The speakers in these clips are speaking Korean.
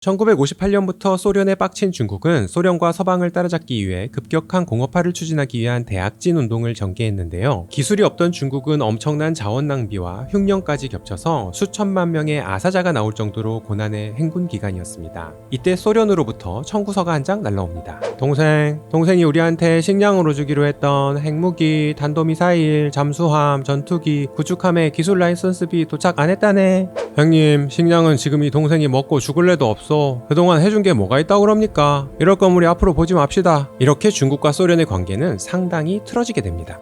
1958년부터 소련에 빡친 중국은 소련과 서방을 따라잡기 위해 급격한 공업화를 추진하기 위한 대약진 운동을 전개했는데요. 기술이 없던 중국은 엄청난 자원 낭비와 흉년까지 겹쳐서 수천만 명의 아사자가 나올 정도로 고난의 행군 기간이었습니다. 이때 소련으로부터 청구서가 한 장 날라옵니다. 동생이 우리한테 식량으로 주기로 했던 핵무기, 탄도미사일, 잠수함, 전투기, 구축함의 기술 라이선스비 도착 안 했다네. 형님, 식량은 지금 이 동생이 먹고 죽을 애도 없어. 그동안 해준 게 뭐가 있다고 그럽니까? 이럴 거면 우리 앞으로 보지 맙시다. 이렇게 중국과 소련의 관계는 상당히 틀어지게 됩니다.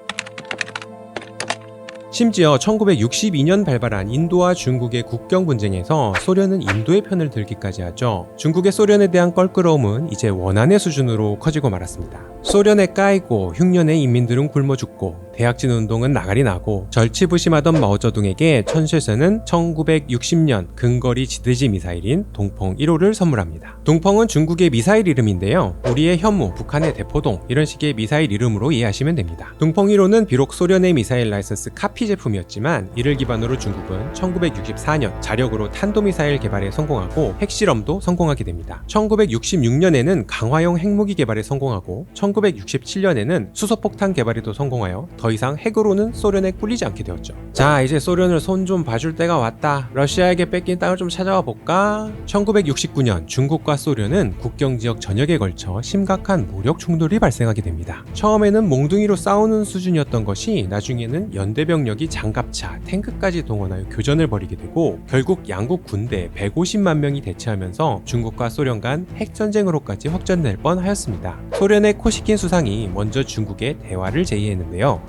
심지어 1962년 발발한 인도와 중국의 국경 분쟁에서 소련은 인도의 편을 들기까지 하죠. 중국의 소련에 대한 껄끄러움은 이제 원한의 수준으로 커지고 말았습니다. 소련에 까이고 흉년의 인민들은 굶어 죽고 대약진 운동은 나가리 나고 절치부심하던 마오쩌둥에게 천실선은 1960년 근거리 지대지 미사일인 동펑 1호를 선물합니다. 동펑은 중국의 미사일 이름인데요. 우리의 현무, 북한의 대포동 이런 식의 미사일 이름으로 이해하시면 됩니다. 동펑 1호는 비록 소련의 미사일 라이선스 카피 제품이었지만 이를 기반으로 중국은 1964년 자력으로 탄도미사일 개발에 성공하고 핵실험도 성공하게 됩니다. 1966년에는 강화용 핵무기 개발에 성공하고 1967년에는 수소폭탄 개발에도 성공하여 더 이상 핵으로는 소련에 꿀리지 않게 되었죠. 자, 이제 소련을 손 좀 봐줄 때가 왔다. 러시아에게 뺏긴 땅을 좀 찾아와 볼까? 1969년 중국과 소련은 국경지역 전역에 걸쳐 심각한 무력 충돌이 발생하게 됩니다. 처음에는 몽둥이로 싸우는 수준이었던 것이 나중에는 연대병력이 장갑차, 탱크까지 동원하여 교전을 벌이게 되고 결국 양국 군대 150만 명이 대치하면서 중국과 소련 간 핵전쟁으로까지 확전될 뻔하였습니다. 소련의 코시킨 수상이 먼저 중국에 대화를 제의했는데요.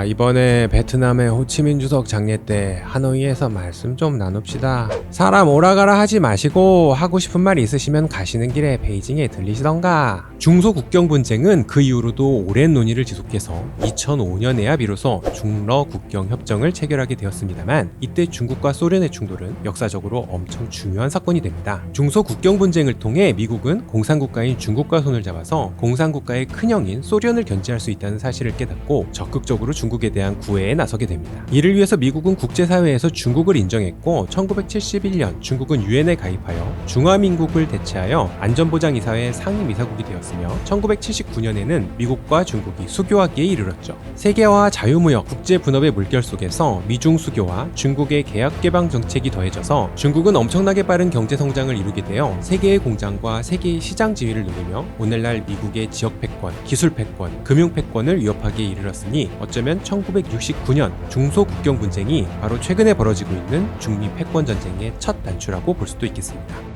이번에 베트남의 호치민 주석 장례 때 하노이에서 말씀 좀 나눕시다. 사람 오라가라 하지 마시고 하고 싶은 말 있으시면 가시는 길에 베이징에 들리시던가. 중소 국경 분쟁은 그 이후로도 오랜 논의를 지속해서 2005년에야 비로소 중러 국경 협정을 체결하게 되었습니다만 이때 중국과 소련의 충돌은 역사적으로 엄청 중요한 사건이 됩니다. 중소 국경 분쟁을 통해 미국은 공산국가인 중국과 손을 잡아서 공산국가의 큰형인 소련을 견제할 수 있다는 사실을 깨닫고 적극적으로 중국에 대한 구애에 나서게 됩니다. 이를 위해서 미국은 국제사회에서 중국을 인정했고 1971년 중국은 유엔에 가입하여 중화민국을 대체하여 안전보장이사회 상임이사국이 되었으며 1979년에는 미국과 중국이 수교하기에 이르렀죠. 세계화 자유무역 국제분업의 물결 속에서 미중 수교와 중국의 계약개방 정책이 더해져서 중국은 엄청나게 빠른 경제성장을 이루게 되어 세계의 공장과 세계의 시장 지위를 누리며 오늘날 미국의 지역 패권, 기술 패권, 금융 패권을 위협하기에 이르렀으니 어쩌면 1969년 중소 국경 분쟁이 바로 최근에 벌어지고 있는 중미 패권 전쟁의 첫 단추라고 볼 수도 있겠습니다.